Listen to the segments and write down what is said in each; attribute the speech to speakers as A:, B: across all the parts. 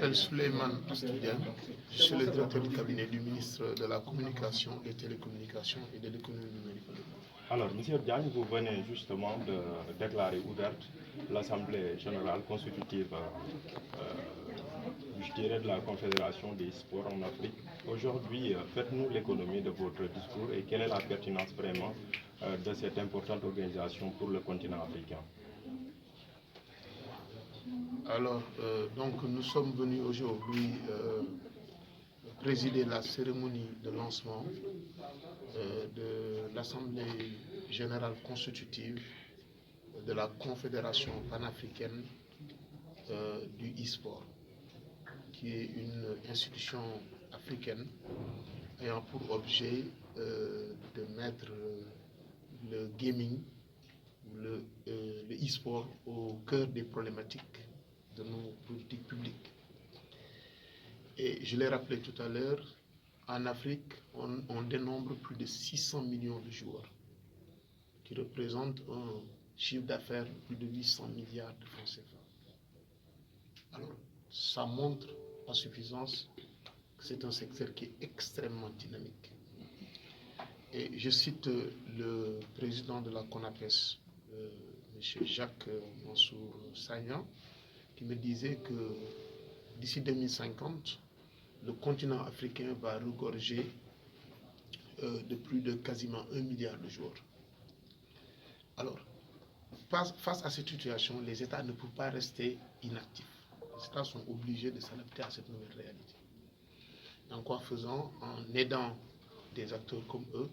A: m'appelle Souleymane Astidiane, je suis le directeur du cabinet du ministre de la Communication, des Télécommunications et de l'économie numérique.
B: Alors, M. Diagne, vous venez justement de déclarer ouverte l'Assemblée générale constitutive je dirais de la Confédération des sports en Afrique. Aujourd'hui, faites-nous l'économie de votre discours et quelle est la pertinence vraiment de cette importante organisation pour le continent africain?
A: Alors, donc nous sommes venus aujourd'hui présider la cérémonie de lancement de l'Assemblée générale constitutive de la Confédération panafricaine du e-sport, qui est une institution africaine ayant pour objet de mettre le gaming, le e-sport au cœur des problématiques de nos politiques publiques. Et je l'ai rappelé tout à l'heure, en Afrique, on dénombre plus de 600 millions de joueurs, qui représentent un chiffre d'affaires de plus de 800 milliards de francs CFA. Alors, ça montre à suffisance que c'est un secteur qui est extrêmement dynamique. Et je cite le président de la CONAPES, M. Jacques Mansour Sagna, qui me disait que d'ici 2050, le continent africain va regorger de plus de quasiment 1 milliard de joueurs. Alors, face à cette situation, les États ne peuvent pas rester inactifs. Les États sont obligés de s'adapter à cette nouvelle réalité. En quoi faisant? En aidant des acteurs comme eux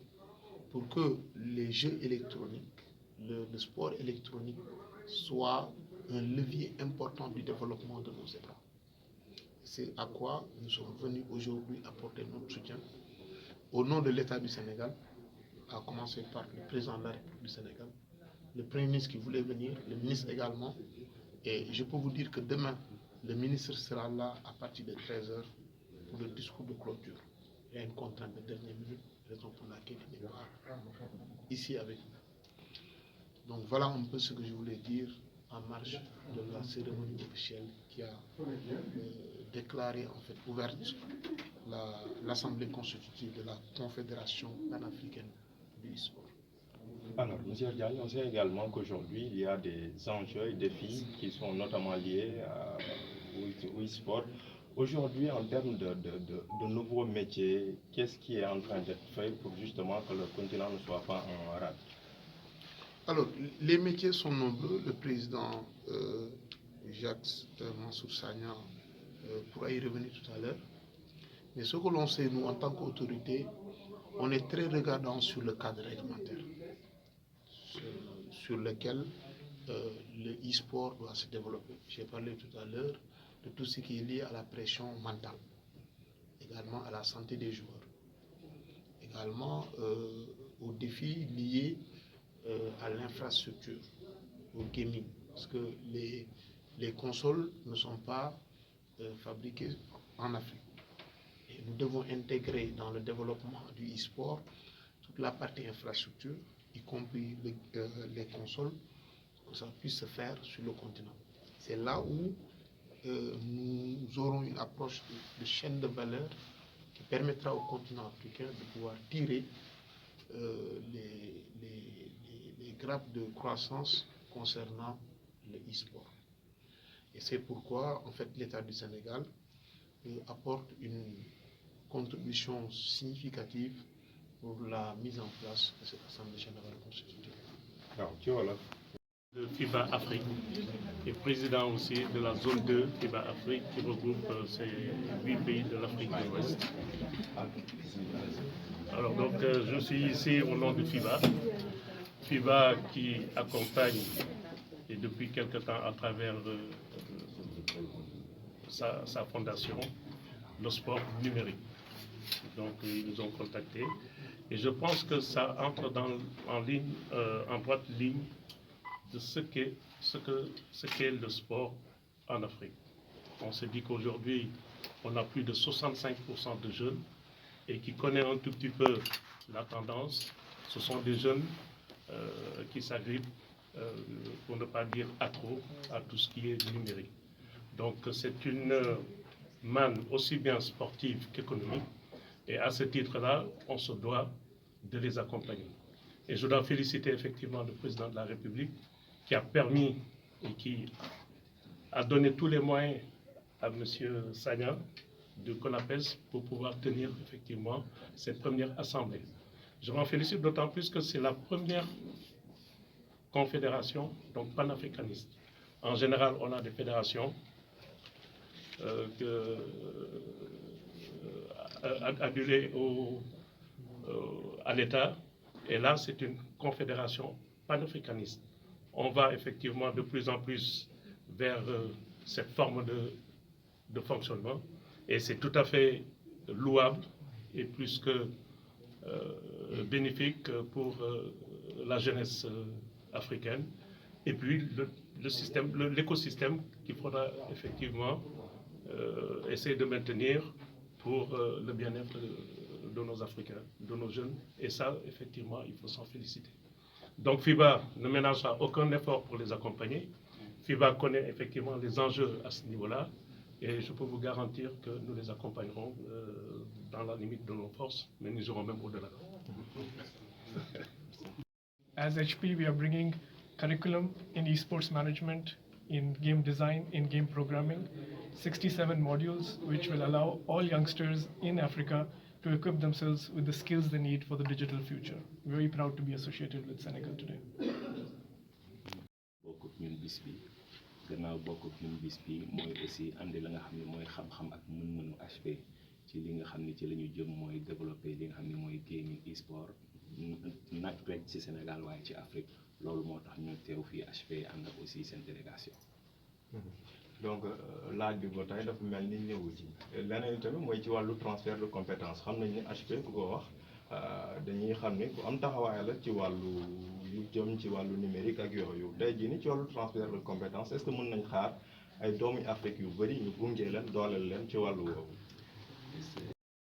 A: pour que les jeux électroniques, le sport électronique soit un levier important du développement de nos États. C'est à quoi nous sommes venus aujourd'hui apporter notre soutien au nom de l'État du Sénégal, à commencer par le président de la République du Sénégal, le Premier ministre qui voulait venir, le ministre également. Et je peux vous dire que demain, le ministre sera là à partir de 13h pour le discours de clôture. Il y a une contrainte de dernière minute, raison pour laquelle il n'est pas ici avec nous. Donc voilà un peu ce que je voulais dire en marge de la cérémonie officielle qui a déclaré en fait ouverte l'Assemblée constitutive de la Confédération panafricaine du e-sport.
B: Alors, M. Diagne, on sait également qu'aujourd'hui, il y a des enjeux et défis qui sont notamment liés au e-sport. Aujourd'hui, en termes de nouveaux métiers, qu'est-ce qui est en train d'être fait pour justement que le continent ne soit pas en rade?
A: Alors, les métiers sont nombreux. Le président Jacques Mansour Sagna pourra y revenir tout à l'heure. Mais ce que l'on sait, nous, en tant qu'autorité, on est très regardant sur le cadre réglementaire, sur lequel le e-sport doit se développer. J'ai parlé tout à l'heure de tout ce qui est lié à la pression mentale, également à la santé des joueurs, également aux défis liés à l'infrastructure, au gaming, parce que les consoles ne sont pas fabriquées en Afrique. Et nous devons intégrer dans le développement du e-sport toute la partie infrastructure, y compris les consoles, pour que ça puisse se faire sur le continent. C'est là où nous aurons une approche de chaîne de valeur qui permettra au continent africain de pouvoir tirer les grappes de croissance concernant le e-sport. Et c'est pourquoi, en fait, l'État du Sénégal apporte une contribution significative pour la mise en place de cette Assemblée générale constitutive.
C: De FIBA Afrique et président aussi de la zone 2 FIBA Afrique qui regroupe ces 8 pays de l'Afrique de l'Ouest. Alors donc je suis ici au nom de FIBA qui accompagne et depuis quelque temps à travers sa fondation le sport numérique. Donc ils nous ont contactés et je pense que ça entre en droite ligne de ce qu'est le sport en Afrique. On se dit qu'aujourd'hui, on a plus de 65% de jeunes et qui connaissent un tout petit peu la tendance. Ce sont des jeunes qui s'agrippent, pour ne pas dire accro, à tout ce qui est numérique. Donc c'est une manne aussi bien sportive qu'économique. Et à ce titre-là, on se doit de les accompagner. Et je dois féliciter effectivement le président de la République qui a permis et qui a donné tous les moyens à M. Sagna de CONAPES pour pouvoir tenir effectivement cette première assemblée. Je m'en félicite d'autant plus que c'est la première confédération donc panafricaniste. En général, on a des fédérations adulées à l'État, et là, c'est une confédération panafricaniste. On va effectivement de plus en plus vers cette forme de fonctionnement, et c'est tout à fait louable et plus que bénéfique pour la jeunesse africaine, et puis l'écosystème qu'il faudra effectivement essayer de maintenir pour le bien-être de nos Africains, de nos jeunes, et ça, effectivement, il faut s'en féliciter. Donc FIBA ne ménagera aucun effort pour les accompagner. FIBA connaît effectivement les enjeux à ce niveau-là, et je peux vous garantir que nous les accompagnerons dans la limite de nos forces, mais nous irons même au-delà.
D: As HP, we are bringing curriculum in esports management, in game design, in game programming, 67 modules which will allow all youngsters in Africa to equip themselves with the skills they need for the digital future. Very proud to be associated with Senegal today.
E: gannaaw bokk ak ñun bis bi mooy aussi andi la nga xam ne mooy xam-xam ak mën-mënu HP ci li nga xam ne ci la ñu jëm mooy développer li nga xam ne mooy gaming e-sport nag rek ci Sénégal waaye ci Afrique loolu moo tax ñu teew fii HP ànd ak aussi seen délégation.
B: donc laaj bi ba tey dafa mel ni ñëwu ci leneen tamit mooy ci wàllu transfert de compétence xam nañ ne HP ku ko wax dañuy xam ne ku am taxawaay la ci wàllu yu jëm ci wàllu numérique ak yooyu tey jii ni ci wàllu transfert de compétence est-ce que mën nañ xaar ay doomu Afrique yu bëri ñu gunge leen dooleel leen ci wàllu woowu.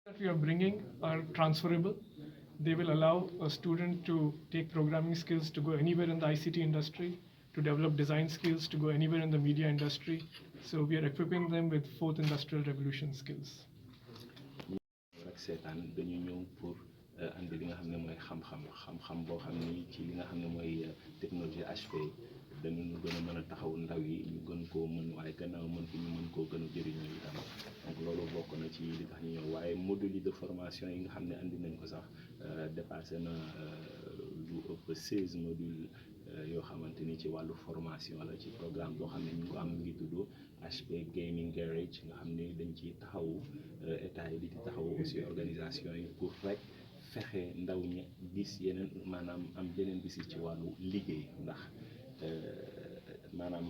D: That we are bringing are transferable. They will allow a student to take programming skills to go anywhere in the ICT industry, to develop design skills to go anywhere in the media industry. So we are equipping them with fourth industrial revolution skills.
E: rek seetaan dañu ñëw pour andi li nga xam ne mooy xam-xam boo xam ni ci li nga xam ne mooy technologie HP dañu gën a mën a taxaw ndaw yi ñu gën koo mën waaye gannaaw mën ko ñu mën koo gën a jëriñoo itam donc loolu bokk na ci li tax ñu ñëw waaye module de formation yi nga xam ne andi nañ ko sax dépassé na lu ëpp 16 modules yoo xamante ni ci wàllu formation la ci programme boo xam ne ñu ngi ko am ngi tudd HP Gaming Garage nga xam ne dañ ciy taxawu état yi di taxawu aussi organisation yi pour rek fexe ndaw ñi gis yeneen maanaam am yeneen gis ci wàllu liggéey ndax maanaam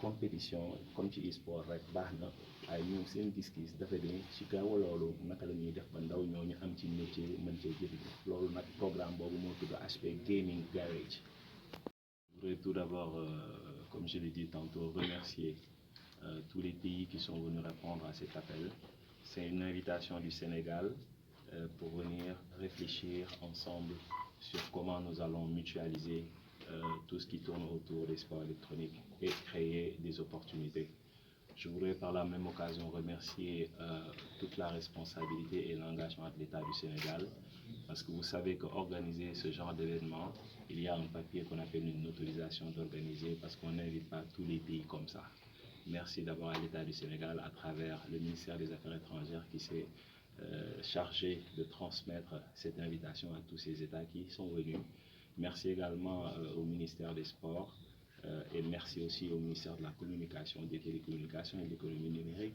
E: compétition comme ci e-sport rek baax na waaye ñoom seen gis-gis dafa ne ci gaaw loolu naka la ñuy def ba ndaw ñooñu am ci métier mën cee jëriñu loolu nag programme boobu moo tudd HP Gaming Garage. Je voudrais tout d'abord, comme je l'ai dit tantôt, remercier tous les pays qui sont venus répondre à cet appel. C'est une invitation du Sénégal pour venir réfléchir ensemble sur comment nous allons mutualiser tout ce qui tourne autour des sports électroniques et créer des opportunités. Je voudrais par la même occasion remercier toute la responsabilité et l'engagement de l'État du Sénégal, parce que vous savez qu'organiser ce genre d'événement, il y a un papier qu'on appelle une autorisation d'organiser, parce qu'on n'invite pas tous les pays comme ça. Merci d'abord à l'État du Sénégal à travers le ministère des Affaires étrangères qui s'est chargé de transmettre cette invitation à tous ces États qui sont venus. Merci également au ministère des Sports et merci aussi au ministère de la Communication, des Télécommunications et de l'Économie numérique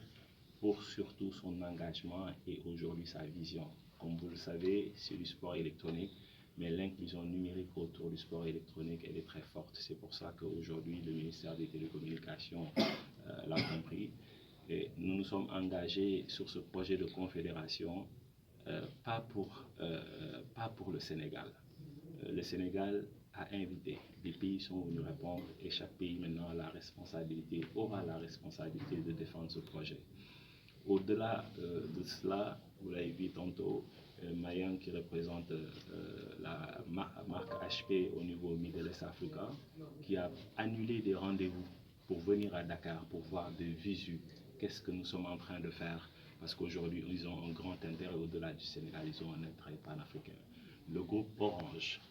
E: pour surtout son engagement et aujourd'hui sa vision. Comme vous le savez, c'est du sport électronique, mais l'inclusion numérique autour du sport électronique, elle est très forte. C'est pour ça qu'aujourd'hui, le ministère des Télécommunications l'a compris. Et nous nous sommes engagés sur ce projet de confédération, pas pour le Sénégal. Le Sénégal a invité, des pays sont venus répondre et chaque pays maintenant aura la responsabilité de défendre ce projet. Au-delà de cela, vous l'avez vu tantôt, Mayan qui représente la marque HP au niveau Middle East Africa, qui a annulé des rendez-vous pour venir à Dakar pour voir de visu qu'est-ce que nous sommes en train de faire, parce qu'aujourd'hui, ils ont un grand intérêt au-delà du Sénégal, ils ont un intérêt panafricain. Le groupe Orange,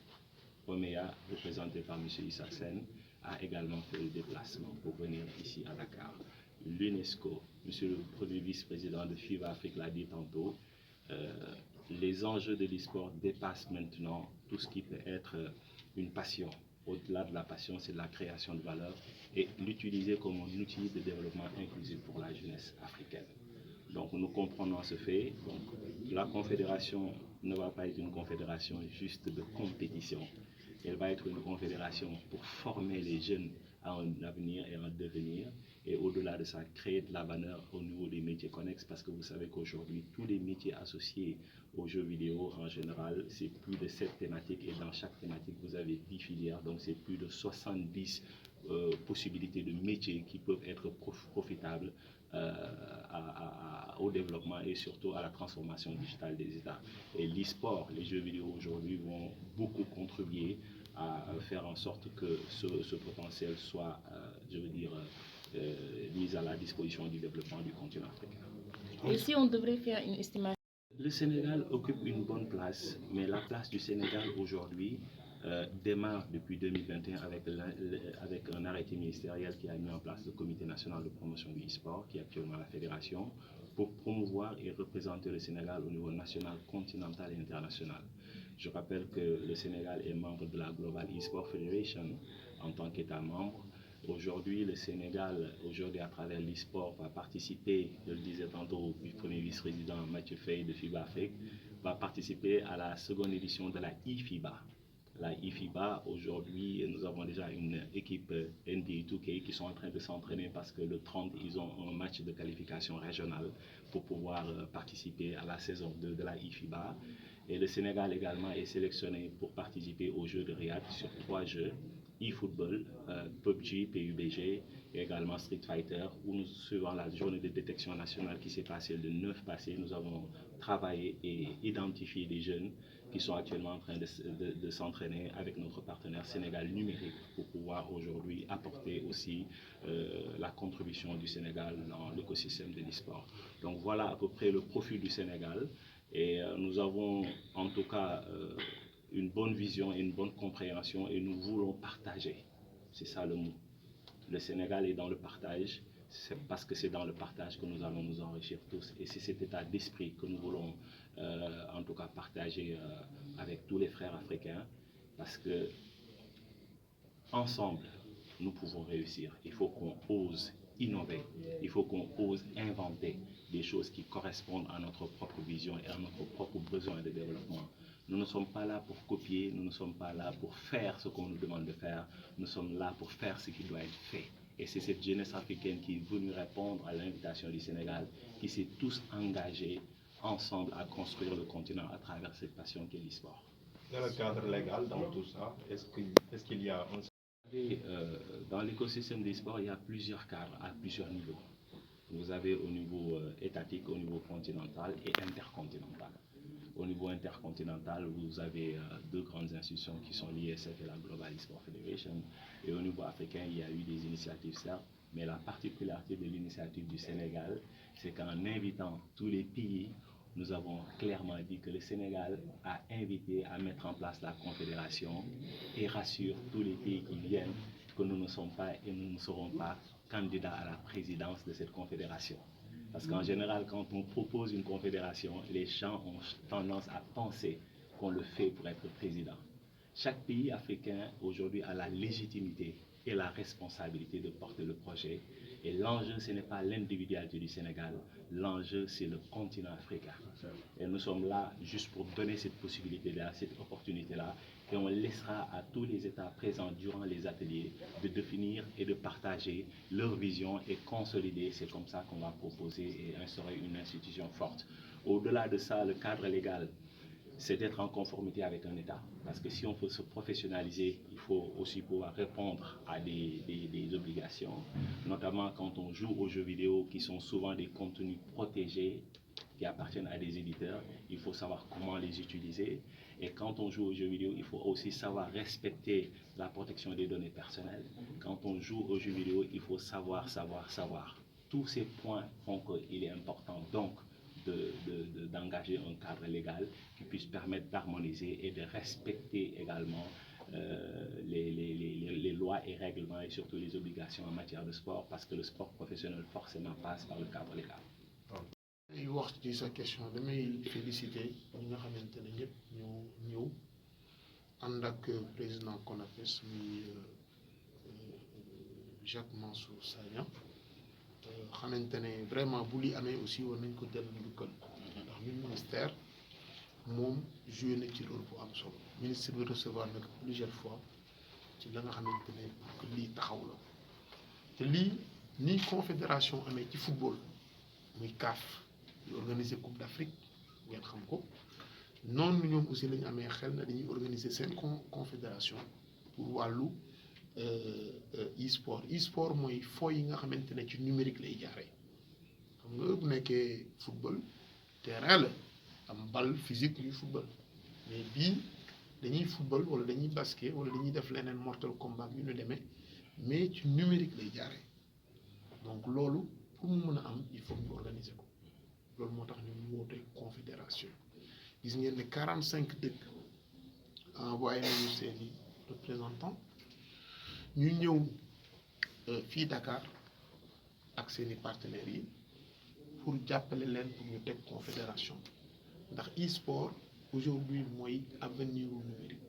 E: OMEA, représenté par M. Issa Sen, a également fait le déplacement pour venir ici à Dakar. L'UNESCO, M. le premier vice-président de FIBA Afrique l'a dit tantôt, les enjeux de l'e-sport dépassent maintenant tout ce qui peut être une passion. Au-delà de la passion, c'est de la création de valeur et l'utiliser comme un outil de développement inclusif pour la jeunesse africaine. Donc nous comprenons ce fait. Donc, la confédération ne va pas être une confédération juste de compétition. Elle va être une confédération pour former les jeunes à un avenir et un devenir. Et au-delà de ça, créer de la valeur au niveau des métiers connexes, parce que vous savez qu'aujourd'hui, tous les métiers associés aux jeux vidéo en général, c'est plus de 7 thématiques et dans chaque thématique, vous avez 10 filières, donc c'est plus de 70 possibilités de métiers qui peuvent être profitables au développement et surtout à la transformation digitale des États. Et l'e-sport, les jeux vidéo aujourd'hui vont beaucoup contribuer à faire en sorte que ce potentiel soit, je veux dire, mis à la disposition du développement du continent africain.
F: Et si on devrait faire une estimation?
E: Le Sénégal occupe une bonne place, mais la place du Sénégal aujourd'hui démarre depuis 2021 avec un arrêté ministériel qui a mis en place le Comité national de promotion du e-sport, qui est actuellement la fédération, pour promouvoir et représenter le Sénégal au niveau national, continental et international. Je rappelle que le Sénégal est membre de la Global e-sport Federation en tant qu'État membre. Aujourd'hui, le Sénégal, à travers l'e-sport, va participer, je le disais tantôt, du premier vice-président Mathieu Faye de FIBA Afrique, va participer à la seconde édition de la IFIBA. La IFIBA, aujourd'hui, nous avons déjà une équipe NBA 2K qui sont en train de s'entraîner parce que le 30, ils ont un match de qualification régionale pour pouvoir participer à la saison 2 de la IFIBA. Et le Sénégal également est sélectionné pour participer aux Jeux de Riyad sur 3 jeux, e-football, PUBG, PUBG et également Street Fighter, où nous suivons la journée de détection nationale qui s'est passée le 9 passé. Nous avons travaillé et identifié des jeunes qui sont actuellement en train de s'entraîner avec notre partenaire Sénégal Numérique pour pouvoir aujourd'hui apporter aussi la contribution du Sénégal dans l'écosystème de l'e-sport. Donc voilà à peu près le profil du Sénégal et nous avons en tout cas une bonne vision et une bonne compréhension et nous voulons partager. C'est ça le mot. Le Sénégal est dans le partage. C'est parce que c'est dans le partage que nous allons nous enrichir tous. Et c'est cet état d'esprit que nous voulons en tout cas partager avec tous les frères africains. Parce que ensemble, nous pouvons réussir. Il faut qu'on ose innover. Il faut qu'on ose inventer des choses qui correspondent à notre propre vision et à notre propre besoin de développement. Nous ne sommes pas là pour copier, nous ne sommes pas là pour faire ce qu'on nous demande de faire. Nous sommes là pour faire ce qui doit être fait. Et c'est cette jeunesse africaine qui est venue répondre à l'invitation du Sénégal, qui s'est tous engagés ensemble à construire le continent à travers cette passion qu'est l'e-sport.
B: Dans le cadre légal, dans tout ça, est-ce qu'il y a un...
E: Dans l'écosystème des sports, il y a plusieurs cadres à plusieurs niveaux. Vous avez au niveau étatique, au niveau continental et intercontinental. Au niveau intercontinental, vous avez 2 grandes institutions qui sont l'ISF et la Global e-sport Federation. Et au niveau africain, il y a eu des initiatives, certes, mais la particularité de l'initiative du Sénégal, c'est qu'en invitant tous les pays, nous avons clairement dit que le Sénégal a invité à mettre en place la confédération et rassure tous les pays qui viennent que nous ne sommes pas et nous ne serons pas candidats à la présidence de cette confédération. Parce qu'en général, quand on propose une confédération, les gens ont tendance à penser qu'on le fait pour être président. Chaque pays africain aujourd'hui a la légitimité et la responsabilité de porter le projet. Et l'enjeu, ce n'est pas l'individualité du Sénégal, l'enjeu, c'est le continent africain. Et nous sommes là juste pour donner cette possibilité-là, cette opportunité-là, et on laissera à tous les États présents durant les ateliers de définir et de partager leur vision et consolider. C'est comme ça qu'on va proposer et instaurer une institution forte. Au-delà de ça, le cadre légal, c'est d'être en conformité avec un État. Parce que si on veut se professionnaliser, il faut aussi pouvoir répondre à des obligations, notamment quand on joue aux jeux vidéo qui sont souvent des contenus protégés, qui appartiennent à des éditeurs, il faut savoir comment les utiliser. Et quand on joue aux jeux vidéo, il faut aussi savoir respecter la protection des données personnelles. Quand on joue aux jeux vidéo, il faut savoir. tous ces points font qu'il est important donc d'engager un cadre légal qui puisse permettre d'harmoniser et de respecter également les lois et règlements et surtout les obligations en matière de sport, parce que le sport professionnel forcément passe par le cadre légal.
A: Et wax ci sa question damay féliciter ñi nga xamante ne ñëpp ñoo ñëw ànd ak président CONAFES muy Jacques Mansour Sagna xamante ne vraiment bu li amee aussi war nañ ko dellu njukkal ndax ñun ministère moom joué na ci rôle bu am solo ministre bi recevoir na ko plusieurs fois ci la nga xamante ne pour que lii taxaw la te lii ni confédération amee ci football muy CAF di organiser Coupe d'Afrique ngeen xam ko noonu ñoom aussi la ñu amee xel na dañuy organiser seen confédération pour wàllu e-sport mooy foo yi nga xamante ne ci numérique lay jaaree xam nga bu nekkee football terrain la am bal physique ñuy football mais bii dañuy football wala dañuy basket wala dañuy def leneen mortal combat yu ñu demee mais ci numérique lay jaaree donc loolu pour mu mën a am il faut ñu organiser ko loolu moo tax ñu woote confédération gis ngeen ne 45 dëkk envoyé nañu seeni représentants ñu ñëw fii Dakar ak seeni partenaires yi pour jàppale leen pour ñu teg confédération ndax e-sport aujourd'hui mooy avenir u numérique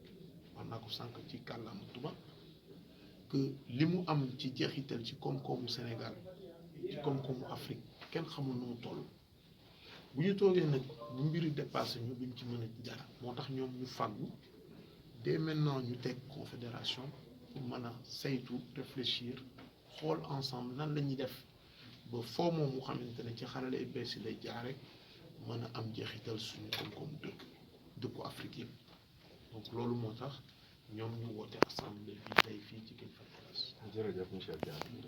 A: wax naa ko sànq ci kàllaama tubaab que li mu am ci jeexital ci koom-koomu Sénégal ci koom-koomu Afrique kenn xamul nu mu toll bu ñu toogee nag bu mbiri dépassé ñu duñ ci mën a dara moo tax ñoom ñu fàggu dès maintenant ñu teg confédération pour mën a saytu réfléchir xool ensemble nan la ñuy def ba foo moom mu xamante ne ci xarale yu bees yi lay jaare mën a am jeexital suñu koom-koomu dëkku Afrique yëpp donc loolu moo tax ñoom ñu woote assemblée bi tey fii ci King Fahd Palace.
B: jërëjëf monsieur Diagne.